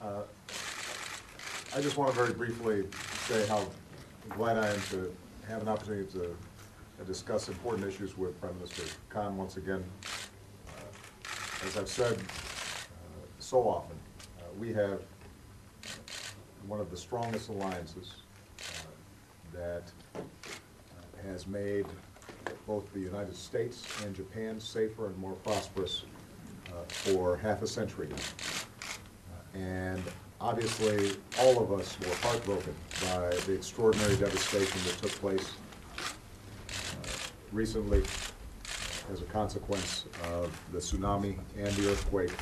Uh, I just want to very briefly say how glad I am to have an opportunity to discuss important issues with Prime Minister Khan once again. As I've said so often, we have one of the strongest alliances that has made both the United States and Japan safer and more prosperous for half a century now. And obviously, all of us were heartbroken by the extraordinary devastation that took place recently as a consequence of the tsunami and the earthquake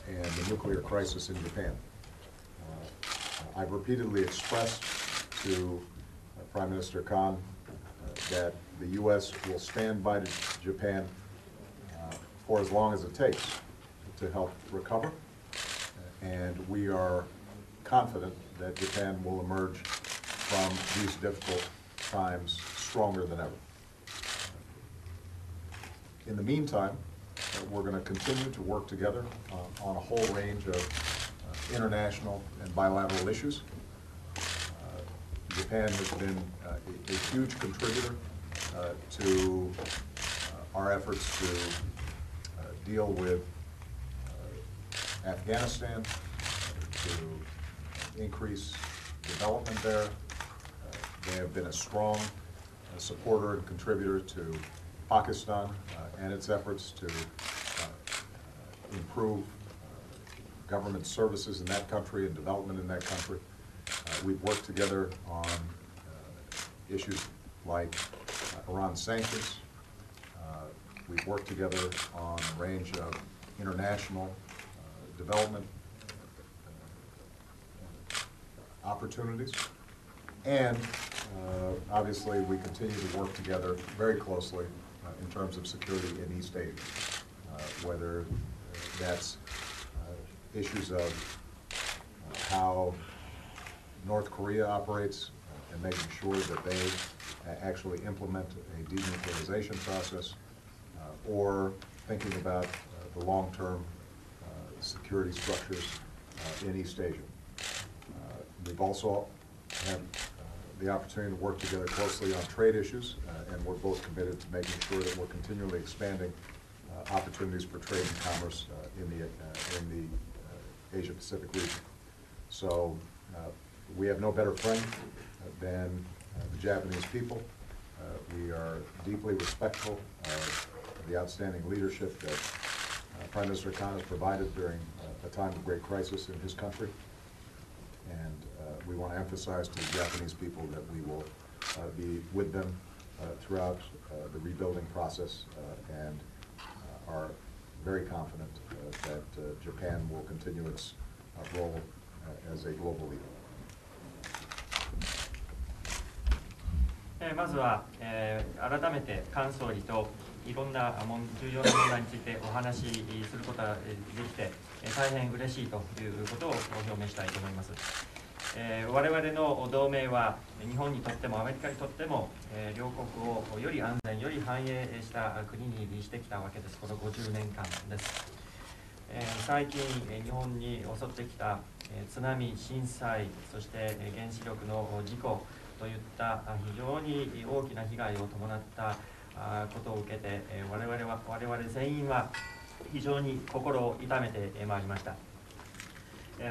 and the nuclear crisis in Japan. I've repeatedly expressed to Prime Minister Khan that the U.S. will stand by Japan for as long as it takes to help recover, and we are confident that Japan will emerge from these difficult times stronger than ever. In the meantime, we're going to continue to work together on a whole range of international and bilateral issues. Japan has been a huge contributor to our efforts to deal with Afghanistan, to increase development there. They have been a strong supporter and contributor to Pakistan and its efforts to improve government services in that country and development in that country. We've worked together on issues like Iran sanctions. We've worked together on a range of international development opportunities. And obviously, we continue to work together very closely in terms of security in East Asia, whether that's issues of how North Korea operates and making sure that they actually implement a denuclearization process, or thinking about the long-term security structures in East Asia. We've also had the opportunity to work together closely on trade issues, and we're both committed to making sure that we're continually expanding opportunities for trade and commerce in the Asia-Pacific region. So we have no better friend than the Japanese people. We are deeply respectful of the outstanding leadership that Prime Minister Khan has provided during a time of great crisis in his country. And we want to emphasize to the Japanese people that we will be with them throughout the rebuilding process and are very confident that Japan will continue its role as a global leader. まずは、改めて菅総理といろんな重要な問題についてお話しすることができて、大変嬉しいということを表明したいと思います。我々の同盟は日本にとってもアメリカにとっても、両国をより安全より繁栄した国にしてきたわけです。この50年間です。最近日本に襲ってきた津波、震災、そして原子力の事故といった非常に大きな被害を伴ったことを受けて、我々全員は非常に心を痛めてまいりました。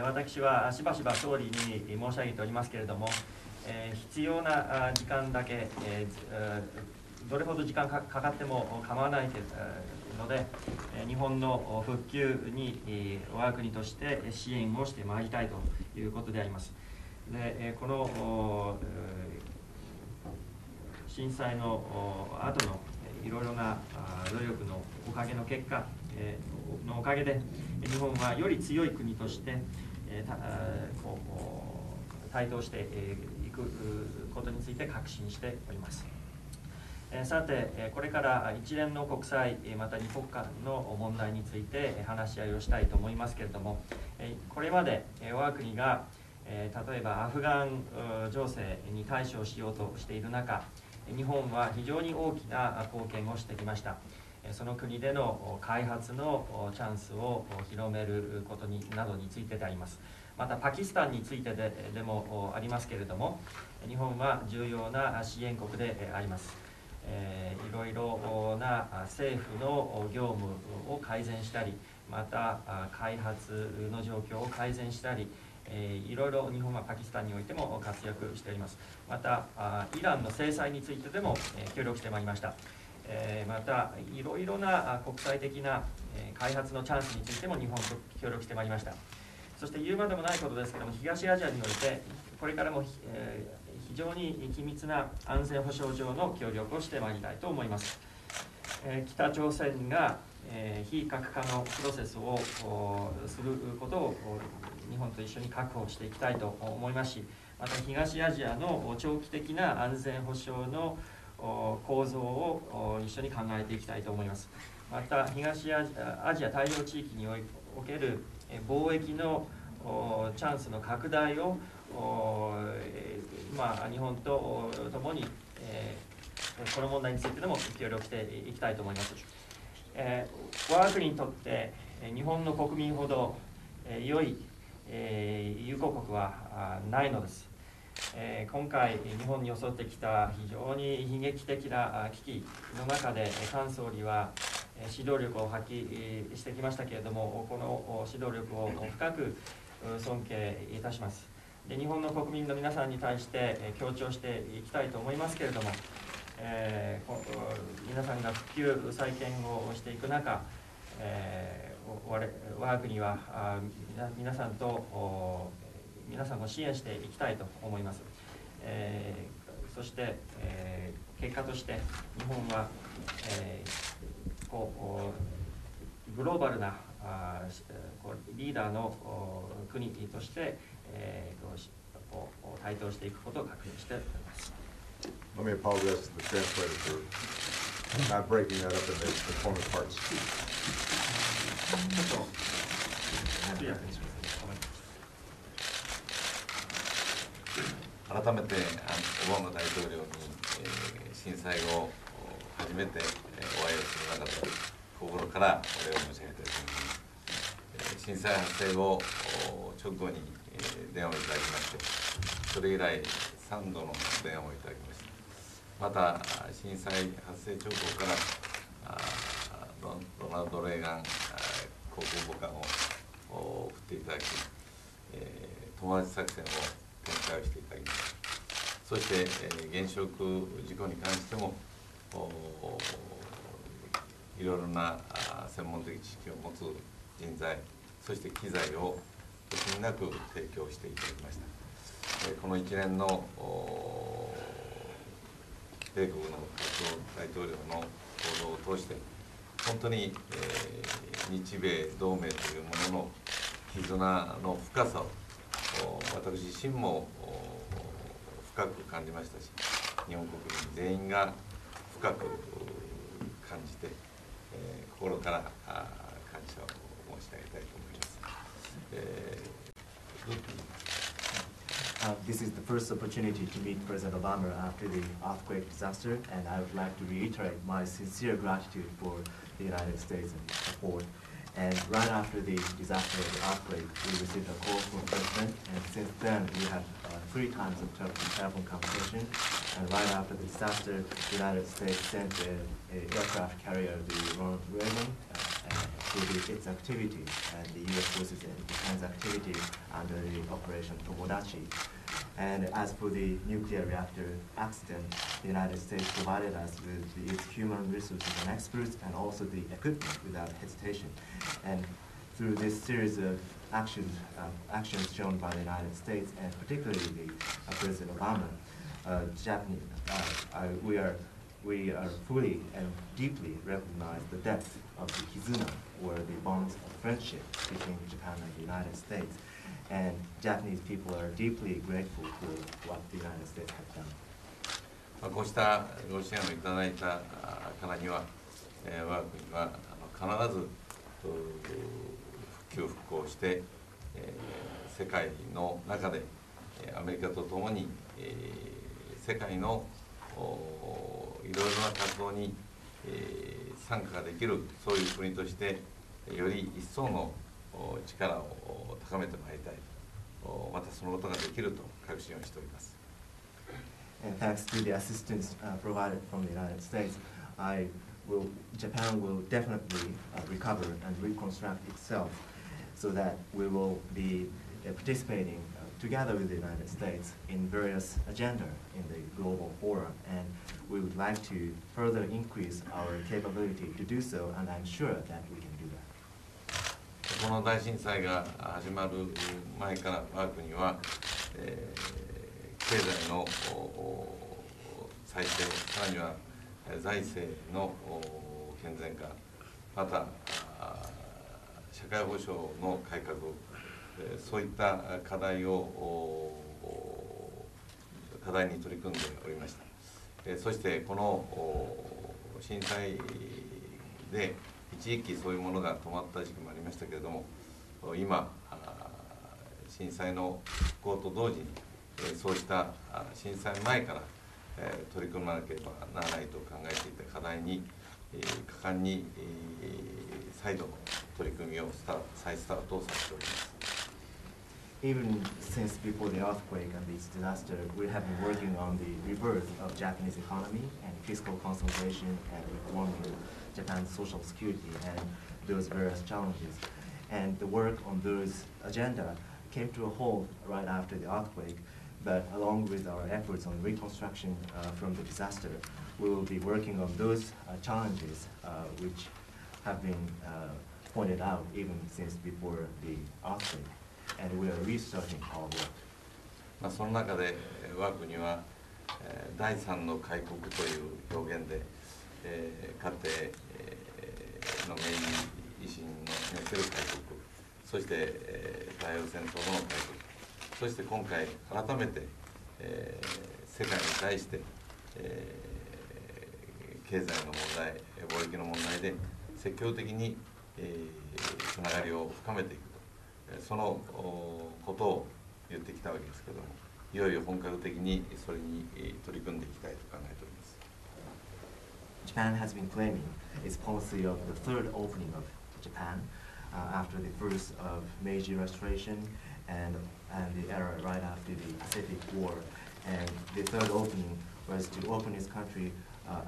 私はしばしば総理に申し上げておりますけれども、必要な時間だけ、どれほど時間かかっても構わないので、日本の復旧に我が国として支援をしてまいりたいということであります。でこの震災の後のいろいろな努力のおかげの結果のおかげで、日本はより強い国として台頭していくことについて確信しております。さて、これから一連の国際また二国間の問題について話し合いをしたいと思いますけれども、これまで我が国が例えばアフガン情勢に対処しようとしている中、日本は非常に大きな貢献をしてきました。その国での開発のチャンスを広めることなどについてであります。またパキスタンについてでもありますけれども、日本は重要な支援国であります。いろいろな政府の業務を改善したり、また開発の状況を改善したり、いろいろ日本はパキスタンにおいても活躍しております。またイランの制裁についてでも協力してまいりました。またいろいろな国際的な開発のチャンスについても日本と協力してまいりました。そして言うまでもないことですけれども、東アジアにおいてこれからも非常に緊密な安全保障上の協力をしてまいりたいと思います。北朝鮮が非核化のプロセスをすることを日本と一緒に確保していきたいと思いますし、また東アジアの長期的な安全保障の構造を一緒に考えていきたいと思います。また東アジア太平洋地域における貿易のチャンスの拡大を日本ともにこの問題についてでも協力していきたいと思います。我が国にとって日本の国民ほど良い友好国はないのです。今回日本に襲ってきた非常に悲劇的な危機の中で菅総理は指導力を発揮してきましたけれども、この指導力を深く尊敬いたします。で、日本の国民の皆さんに対して強調していきたいと思いますけれども、皆さんが復旧再建をしていく中、我が国は皆さんを支援していきたいと思います。そして、結果として日本は、グローバルなリーダーの国として台頭していくことを確認しております。Let me apologize to the translator for not breaking that up into component parts. 改めてオバマ大統領に、震災後初めてお会いをする中で心からお礼を申し上げたいと思います。震災発生後直後に電話をいただきまして、それ以来3度の電話をいただきました。また震災発生直後からロナルド・レーガン航空母艦を送っていただき、友達作戦を展開をしていただきました。そして原子力事故に関してもいろいろな専門的知識を持つ人材、そして機材を惜しみなく提供していただきました。この1年の米国の大統領の行動を通して本当に、日米同盟というものの絆の深さを私自身も深く感じましたし、日本国民全員が深く感じて、心から感謝を申し上げたいと思います。This is the first opportunity to meet President Obama after the earthquake disaster, and I would like to reiterate my sincere gratitude for the United States and support. And right after the disaster of the earthquake, we received a call from the President, and since then we had 3 times of telephone conversation. And right after the disaster, the United States sent an aircraft carrier, the Ronald Reagan, to its activities and the U.S. forces and defense activities under the Operation Tomodachi. And as for the nuclear reactor accident, the United States provided us with its human resources and experts and also the equipment without hesitation. And through this series of actions shown by the United States and particularly President Obama, we are fully and deeply recognize the depth of the Kizuna, or the bonds of friendship between Japan and the United States. And Japanese people are deeply grateful for what the United States have done. こうしたご支援をいただいたからには、我が国は必ず復旧復興して、世界の中でアメリカとともに、世界のいろいろな活動に参加ができるそういう国としてより一層の力を高めてまいりたいと、またそのことができると確信をしております。And thanks to the assistance provided from the United States, Japan will definitely recover and reconstruct itself, so that we will be participating together with the United States in various agenda in the global forum, and we would like to further increase our capability to do so, and I'm sure that we can do that. この大震災が始まる前から我が国は、経済の再生、さらには財政の健全化、また社会保障の改革、そういった課題に取り組んでおりました。そしてこの震災で一時期そういうものが止まった時期もありましたけれども、今震災の復興と同時にそうした震災前から取り組まなければならないと考えていた課題に果敢に再度の取り組みを再スタートをさせております。Even since before the earthquake and this disaster, we have been working on the rebirth of Japanese economy and fiscal consolidation and reforming Japan's social security and those various challenges. And the work on those agenda came to a halt right after the earthquake, but along with our efforts on reconstruction from the disaster, we will be working on those challenges which have been pointed out even since before the earthquake. And we are restarting our work. その中で我が国は第三の開国という表現で、かつての明治維新における開国、そして太平洋戦争後の開国、そして今回改めて世界に対して経済の問題、貿易の問題で積極的につながりを深めていくと、そのことを言ってきたわけですけれども、いよいよ本格的にそれに取り組んでいきたいと考えております。Japan has been claiming its policy of the third opening of Japan after the first of Meiji Restoration and the era right after the Pacific War. And the third opening was to open its country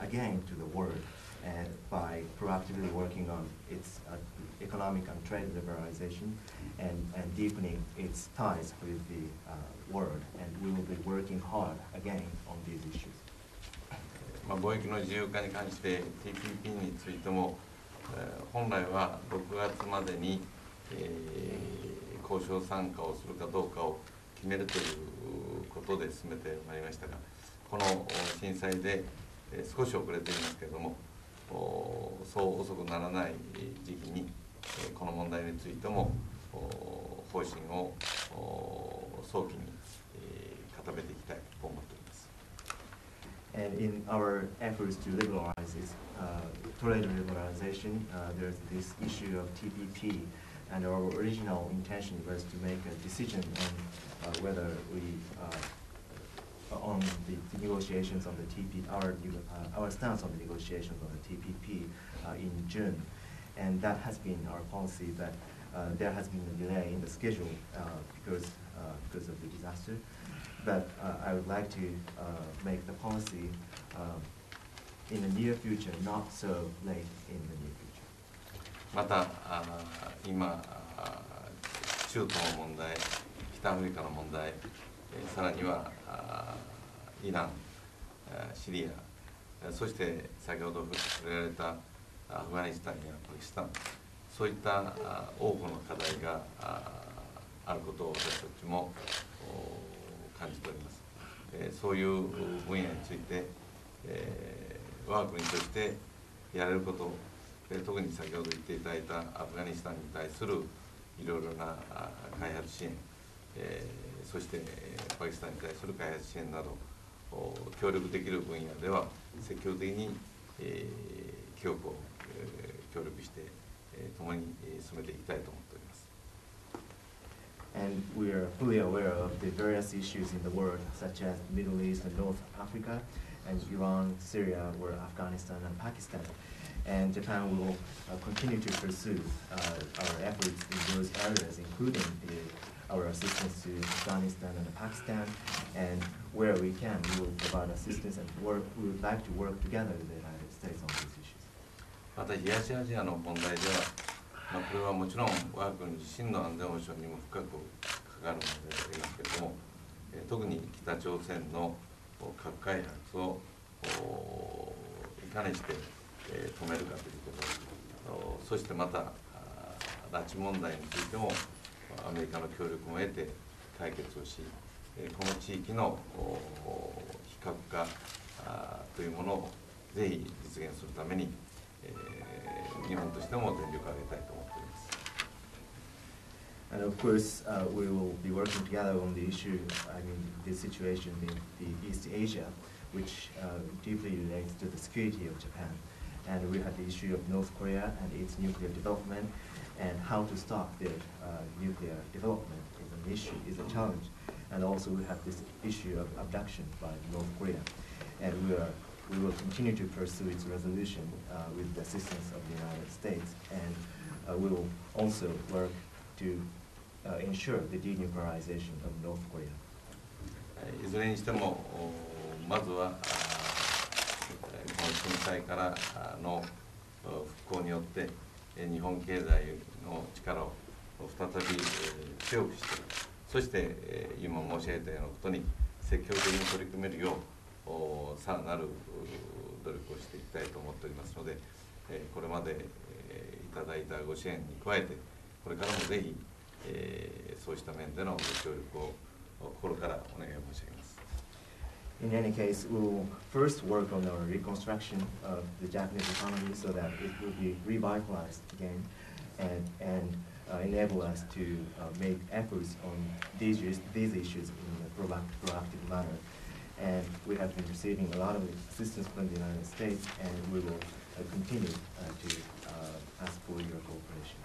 again to the world, and by proactively working on its economic and trade liberalization and deepening its ties with the world. And we will be working hard again on these issues. 貿易の自由化に関して TPP についても、本来は6月までに、交渉参加をするかどうかを決めるということで進めてまいりましたが、この震災で少し遅れていますけれども、そう遅くならない時期にこの問題についても方針を早期に固めていきたいと思っております。And in our efforts to liberalize this trade liberalization, there's this issue of TPP, and our original intention was to make a decision on whether we on the negotiations on the TPP, our stance on the negotiations on the TPP in June, and that has been our policy. But there has been a delay in the schedule because of the disaster. But I would like to make the policy in the near future, not so late in the near future. また今中東の問題、北アフリカの問題、さらにはイラン、シリア、そして先ほど触れられたアフガニスタンやパキスタン、そういった多くの課題があることを私たちも感じております。そういう分野について、我が国としてやれること、特に先ほど言っていただいたアフガニスタンに対するいろいろな開発支援、そしてパキスタンに対する開発支援など協力できる分野では積極的に協力して共に進めていきたいと思っております。And we are fully aware of the various issues in the world, such as Middle East and North Africa, and Iran, Syria, or Afghanistan and Pakistan. And Japan will continue to pursue our efforts in those areas, including our assistance to Afghanistan and Pakistan, and where we can, we will provide assistance and we would like to work together with the United States on these issues. また東アジアの問題では、これはもちろん我が国自身の安全保障にも深く関わるものでありますけれども、特に北朝鮮の核開発をいかにして止めるかということ、そしてまた拉致問題についてもアメリカの協力も得て解決をし、この地域の非核化というものをぜひ実現するために、日本としても全力を挙げたいと思っております。And of course, we will be working together on the issue, the situation in the East Asia, which deeply relates to the security of Japan. And we have the issue of North Korea and its nuclear development, and how to stop their nuclear development is an issue, is a challenge. And also we have this issue of abduction by North Korea. And we will continue to pursue its resolution with the assistance of the United States. And we will also work to ensure the denuclearization of North Korea. いずれにしてもまずはこの震災からの復興によって日本経済の力を再び強くして、そして今申し上げたようなことに積極的に取り組めるようさらなる努力をしていきたいと思っておりますので、これまでいただいたご支援に加えてこれからもぜひそうした面でのご協力を心からお願い申し上げます。In any case, we will first work on our reconstruction of the Japanese economy so that it will be revitalized again and enable us to make efforts on these issues in a proactive manner. And we have been receiving a lot of assistance from the United States, and we will continue to ask for your cooperation.